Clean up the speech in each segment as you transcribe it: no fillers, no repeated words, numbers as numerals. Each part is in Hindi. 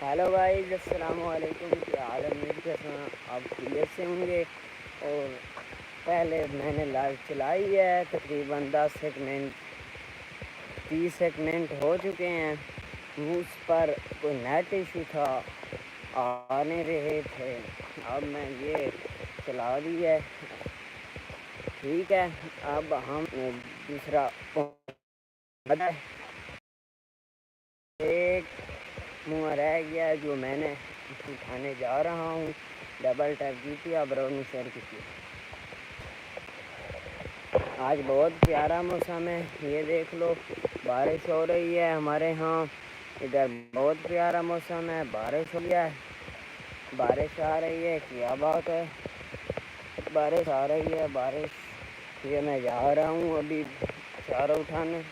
हेलो गाइस, अस्सलाम वालेकुम। क्या हाल है? उम्मीद करता हूँ आप खैरियत से होंगे। और पहले मैंने लाइव चलाई है, तकरीबन 10 सेकंड 30 सेकंड हो चुके हैं। उस पर कोई नेट इशू था, आ नहीं रहे थे। अब मैं ये चला दी है, ठीक है। अब हम दूसरा एक मुँह रह गया जो मैंने उठाने जा रहा हूँ। डबल टैप की थी, अब रोनी शेयर की थी। आज बहुत प्यारा मौसम है, ये देख लो। बारिश हो रही है हमारे यहाँ, इधर बहुत प्यारा मौसम है। बारिश हो गया है, बारिश आ रही है। क्या बात है, बारिश आ रही है। बारिश ये मैं जा रहा हूँ अभी चारा उठाने,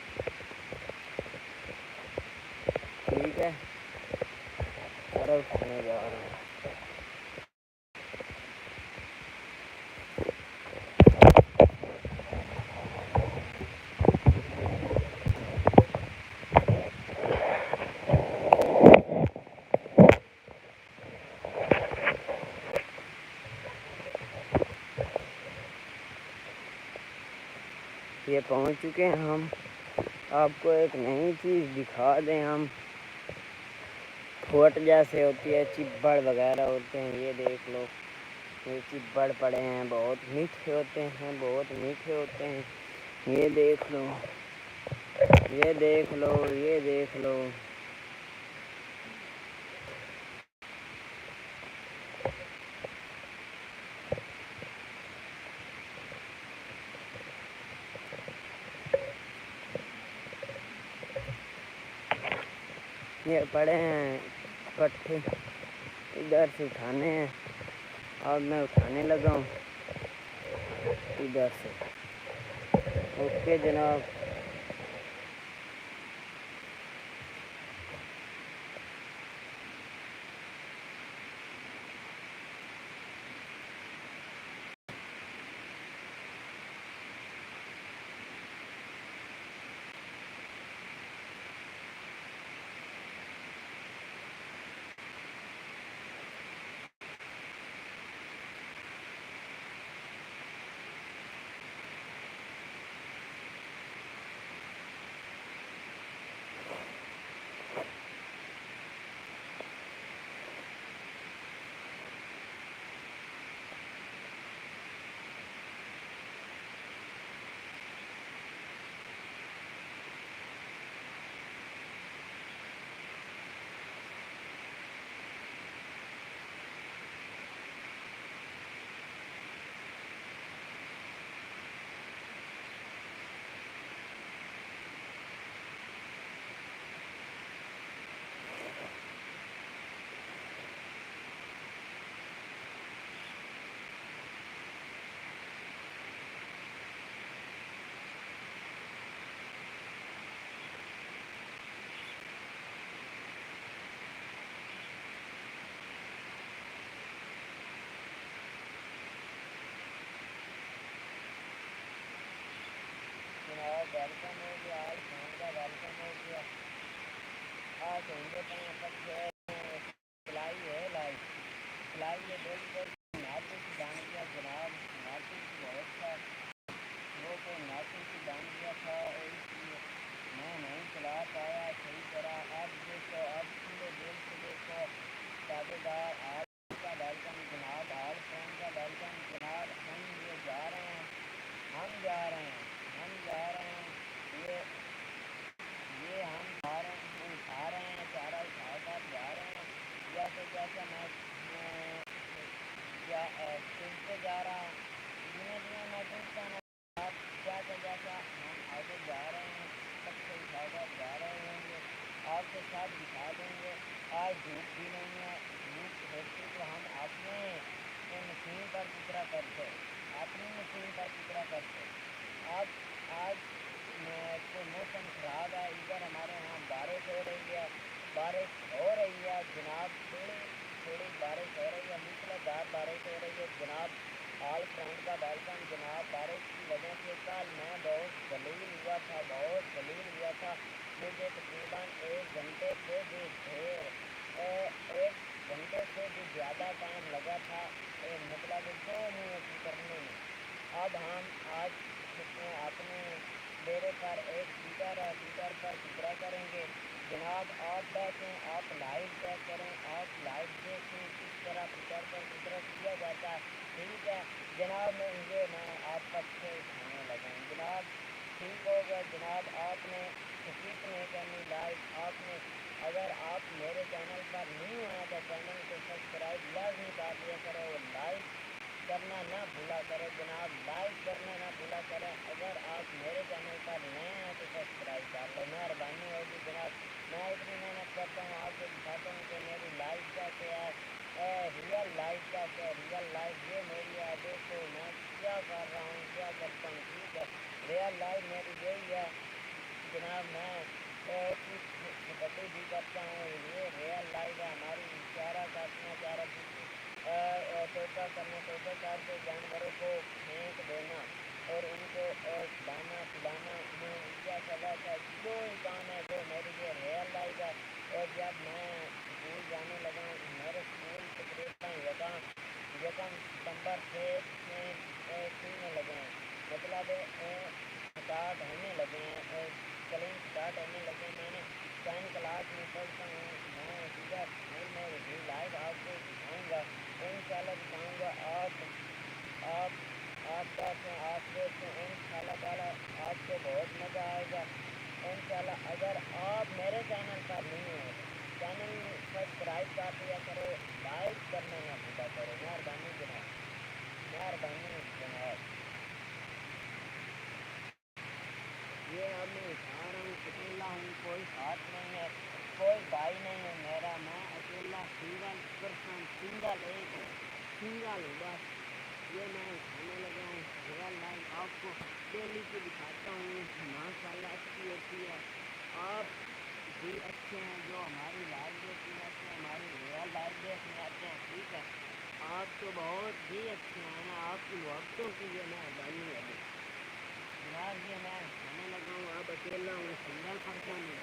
ठीक है। चारा उठाने जा रहा हूँ। ये पहुँच चुके हैं हम। आपको एक नई चीज़ दिखा दें हम। फोट जैसे होती है, चिब्बड़ वगैरह होते हैं, ये देख लो। ये चिब्बड़ पड़े हैं, बहुत मीठे होते हैं, बहुत मीठे होते हैं। ये देख लो, ये देख लो, ये देख लो। ये पड़े हैं इकट्ठे, इधर से उठाने हैं। अब मैं उठाने लगा हूँ इधर से। ओके जनाब। वेलकम हो गया, आज फोन का वेलकम हो गया। आज होंगे सिलाई है, लाइव सिलाई है। बिल्कुल नाटू की बांध दिया जनाब, नाटू की बहुत था वो, तो नाटू की बांध दिया था, इसलिए मैं नहीं चला पाया सही तरह। अब देखो, अब खुले दिल से देखो ताबेदार। आज का वेलकम जनाब, आज फोन का वेलकम जनाब। हम ये जा रहे हैं, हम जा रहे हैं, हम जा रहे हैं। ये हम जा रहे हैं, उठा रहे हैं, चारा उठा कर जा रहे हैं। जैसे जैसे मैं सुनते जा रहा हूँ, धीमे धीमे मैं सुनता हूँ। आप जैसा जैसा हम आगे जा रहे हैं, सबसे उठाकर जा रहे होंगे, आपके साथ दिखा देंगे। आज धूप भी नहीं है, धूप होती तो हम अपने मशीन पर फिक्रा करते, अपनी मशीन पर फिक्रा करते। अब आज तो मौसम खराब है, इधर हमारे यहाँ बारिश हो रही है, बारिश हो रही है जनाब। थोड़ी थोड़ी बारिश हो रही है, मूसलाधार बारिश हो रही है जनाब। ऑल फ्रेंड का वेलकम जनाब। बारिश की वजह से कल मैं बहुत जलील हुआ था, बहुत जलील हुआ था। मुझे तकरीबन 1 घंटे से भी ढेर ट्विटर है, ट्विटर पर कितना करेंगे जनाब। आप देखें, आप लाइव चेक करें, आप लाइव देखें किस तरह ट्विटर पर कितना किया जाता है। ठीक है जनाब, मैं आप पर से उठाने लगा हूँ जनाब। ठीक हो गया जनाब, आपने स्किप नहीं करनी लाइव। आपने अगर आप मेरे चैनल पर नहीं आए तो चैनल को सब्सक्राइब लाजमी कर दिया करो, लाइक करना ना भूला करो जनाब, लाइक करना ना भूला करें। अगर आप मेरे चैनल पर नए हैं तो सब्सक्राइब कर लो, मेहरबानी होगी जनाब। मैं इतनी मेहनत करता हूँ, आपको दिखाता हूँ कि मेरी लाइफ कैसे है, रियल लाइफ कैसे है। रियल लाइफ ये मेरी है, देखो मैं क्या कर रहा हूँ, क्या करता हूँ। ठीक है, रियल लाइफ मेरी यही है जनाब। मैं कबड्डी भी करता हूँ, ये रियल लाइफ है हमारी। चारा काटना, चारा टोका करना, टोका काट के जानवरों को फेंक देना और उनको खिलाना पिलाना, उन्हें ऊँचा सवा का जो ही काम है वो मेरी ये रियल लाइफ है। और जब मैं स्कूल जाने लगा हूँ, मेरे स्कूल तकरीबन यकम सितंबर से खुलने लगे हैं, मतलब स्टार्ट होने लगे हैं, क्लास स्टार्ट होने लगे। मैंने 10 क्लास में पढ़ता हूँ, मैं सीधा स्कूल में भी लाइव आपको दिखाऊँगा, इंशाल्लाह दिखाऊँगा। आप आप कहते हैं, आप देखते हैं, इंशाल्लाह ताला आपको बहुत मज़ा आएगा इंशाल्लाह। अगर आप मेरे चैनल पर नहीं हो, चैनल सब्सक्राइब कर दिया करो, लाइक करना ना भूला करो, मेहरबानी जनाब, मेहरबानी जनाब। ये अब मैं उठा रहा हूँ, अकेला हूँ, कोई साथ नहीं है, कोई भाई नहीं है मेरा, मैं अकेला सिंगल पर्सन, सिंगल एक हूँ, सिंगल हूँ बस। ये मैं उठाने लगा हूँ, रियल लाइफ आपको डेली की दिखाता हूँ, माशाल्लाह अच्छी होती है। आप भी अच्छे हैं जो हमारी लाइफ देखने आते हैं, हमारी रियल लाइफ देखने आते हैं। ठीक है, आप तो बहुत ही अच्छे हैं ना, आपकी वक्तों की ये मेहरबानी है जनाब। ये मैं खाने लगा हूँ, अब अकेला हूँ, सिंगल पर्सन हूँ,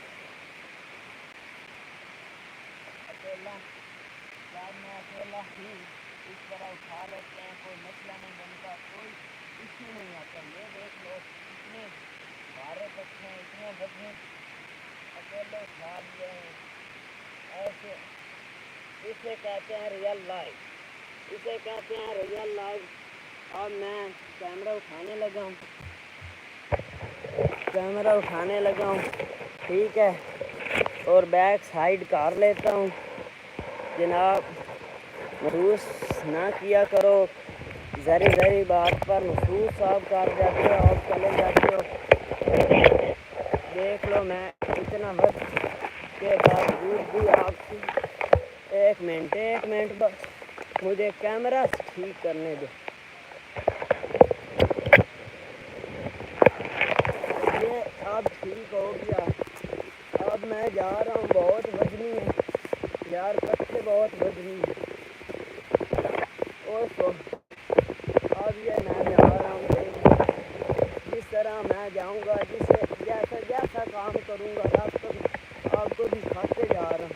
अकेला। जब मैं अकेला ही इस तरह उठा लेते हैं, कोई मसला नहीं बनता, कोई इश्यू नहीं आता। ये देख लो इतने भारे बच्चे हैं, इतने वजन अकेले उठा लिए हैं। ऐसे इसे कहते हैं रियल लाइफ, इसे कहते हैं रियल लाइफ। अब मैं कैमरा उठाने लगा हूँ, कैमरा उठाने लगा हूँ। ठीक है, और बैक साइड कर लेता हूँ जनाब। महसूस ना किया करो, ज़री ज़री बात पर महसूस आप कर जाते हो, आप चले जाते हो। देख लो मैं इतना वक्त के बावजूद भी आपकी एक मिनट बस मुझे कैमरा ठीक करने दो। ये अब ठीक हो गया, अब मैं जा रहा हूँ। बहुत वजनी है यार, पत्ते बहुत वजनी है। और तो अब ये मैं जा रहा हूँ, जिस तरह मैं जाऊँगा, जिसे जैसा जैसा काम करूँगा आपको दिखाते जा रहा हूँ।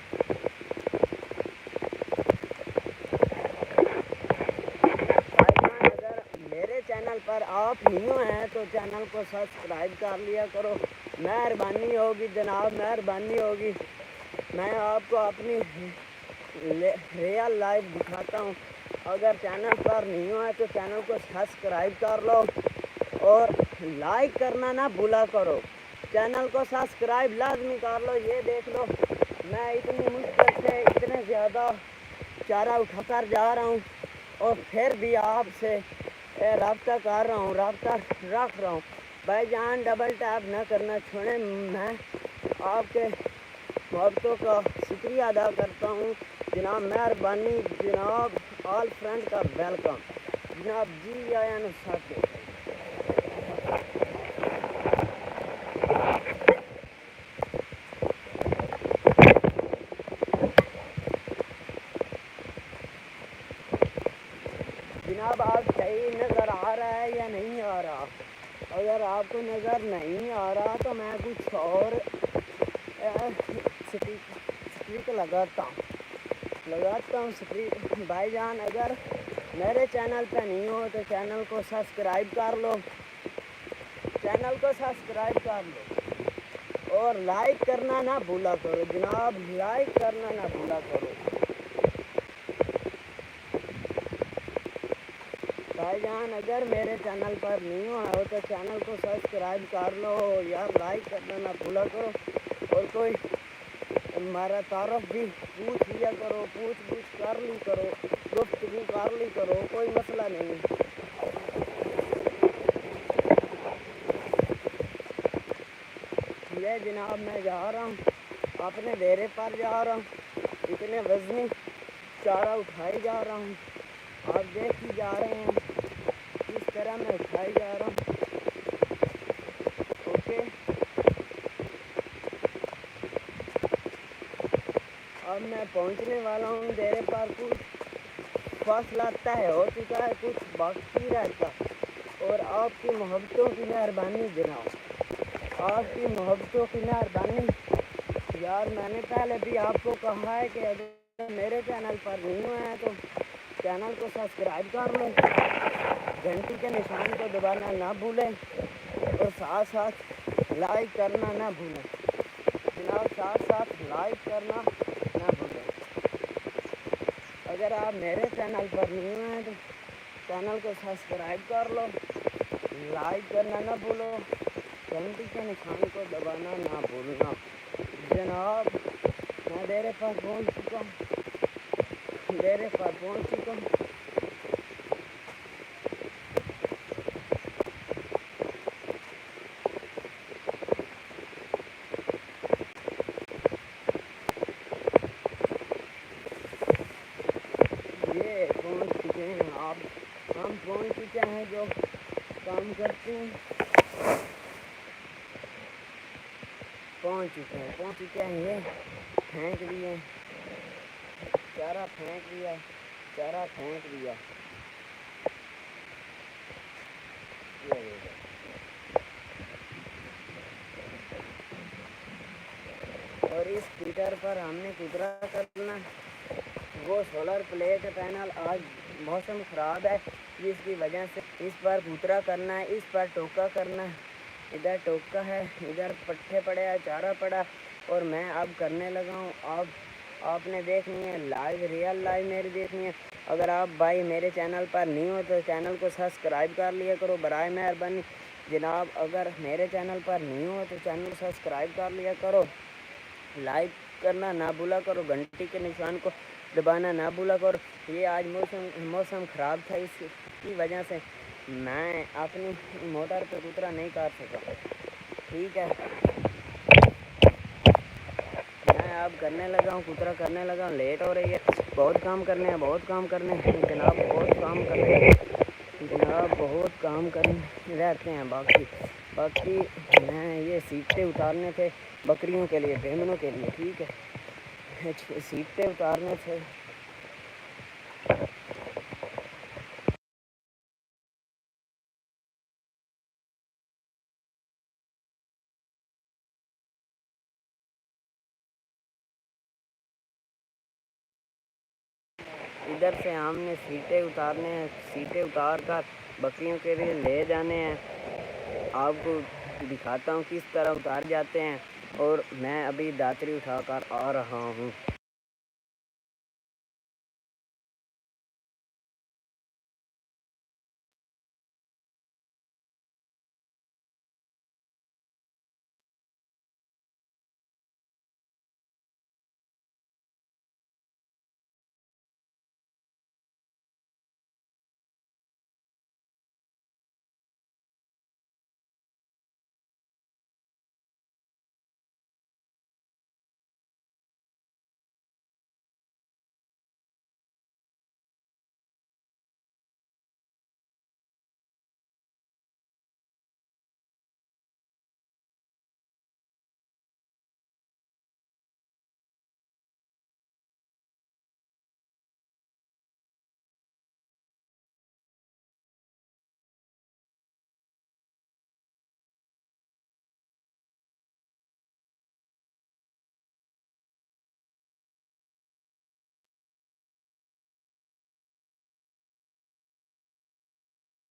भाईजान, अगर मेरे चैनल पर आप न्यू हैं तो चैनल को सब्सक्राइब कर लिया करो, मेहरबानी होगी जनाब, मेहरबानी होगी। मैं आपको अपनी रियल लाइफ दिखाता हूँ। अगर चैनल पर नहीं हो है तो चैनल को सब्सक्राइब कर लो और लाइक करना ना भूला करो, चैनल को सब्सक्राइब लाजमी कर लो। ये देख लो मैं इतनी मुश्किल से इतने ज़्यादा चारा उठाकर जा रहा हूँ और फिर भी आपसे रब्ता कर रहा हूँ, रब्ता रख रहा हूँ। भाईजान डबल टैप ना करना छोड़ें, मैं आपके वक्तों का शुक्रिया अदा करता हूँ जनाब, मेहरबानी जनाब। ऑल फ्रेंड का वेलकम जनाब, जी आया न साथ जनाब। आप सही नज़र आ रहा है या नहीं आ रहा? अगर आपको नज़र नहीं आ रहा तो मैं कुछ और स्ट्रिक लगाता हूँ स्ट्रिक। भाईजान, अगर मेरे चैनल पे नहीं हो तो चैनल को सब्सक्राइब कर लो, चैनल को सब्सक्राइब कर लो। और लाइक करना ना भूला करो जनाब, लाइक करना ना भूला करो। भाईजान अगर मेरे चैनल पर न्यू हो तो चैनल को सब्सक्राइब कर लो यार, लाइक करना ना भूला करो। और कोई हमारा तारफ भी पूछ लिया करो, पूछ कर ली करो, गुफ्तगू कर ली करो, कोई मसला नहीं। ये जनाब मैं जा रहा हूँ अपने डेरे पर जा रहा हूँ, इतने वजनी चारा उठाए जा रहा हूँ, आप देख ही जा रहे हैं किस तरह मैं उठाए जा रहा हूँ। ओके, अब मैं पहुँचने वाला हूँ डेरे पर। कुछ फासला तय हो चुका है, कुछ बाकी रहता, और आपकी मोहब्बतों की मेहरबानी जनाब, आपकी मोहब्बतों की मेहरबानी। यार मैंने पहले भी आपको कहा है कि अगर मेरे चैनल पर न्यू है तो चैनल को सब्सक्राइब कर लें, घंटी के निशान को दबाना ना भूलें, और साथ साथ लाइक करना ना भूलें जनाब, साथ साथ लाइक करना ना भूलें। अगर आप मेरे चैनल पर न्यू हैं तो चैनल को सब्सक्राइब कर लो, लाइक करना ना भूलो, घंटी के निशान को दबाना ना भूलना। जनाब मैं डेरे पर पहुंच चुका हूँ, डेरे पर पहुंच चुका हूँ। ये पहुंच चुके हैं आप, हम पहुंच चुके हैं जो काम करते हैं, पहुंच चुके हैं। ये फेंक दिए चारा, फेंक दिया चारा, फेंक दिया। और इस हीटर पर हमने गुजरा करना, वो सोलर प्लेट पैनल आज मौसम ख़राब है जिसकी वजह से इस पर गुजरा करना है, इस पर टोका करना है। इधर टोका है, इधर पट्टे पड़े हैं, चारा पड़ा, और मैं अब करने लगा हूँ। अब आपने देखनी है लाइव, रियल लाइव मेरी देखनी है। अगर आप भाई मेरे चैनल पर न्यू हो तो चैनल को सब्सक्राइब कर लिया करो बराए मेहरबानी जनाब। अगर मेरे चैनल पर न्यू हो तो चैनल को सब्सक्राइब कर लिया करो, लाइक करना ना भूला करो, घंटी के निशान को दबाना ना भूला करो। ये आज मौसम ख़राब था, इसकी वजह से मैं अपनी मोटर पे कुतरा नहीं कर सका। ठीक है, मैं अब करने लगा हूँ, कुतरा करने लगा हूँ, लेट हो रही है, बहुत काम करने हैं, बहुत काम करने हैं जनाब, बहुत काम करने हैं जनाब, बहुत काम करने रहते हैं। बाकी मैं ये सीटें उतारने थे बकरियों के लिए, मेमनों के लिए, ठीक है, सीटें उतारने थे। इधर से हमने सीटें उतारने हैं, सीटें उतार कर बकरियों के लिए ले जाने हैं। आपको दिखाता हूँ किस तरह उतार जाते हैं, और मैं अभी दातरी उठाकर आ रहा हूँ।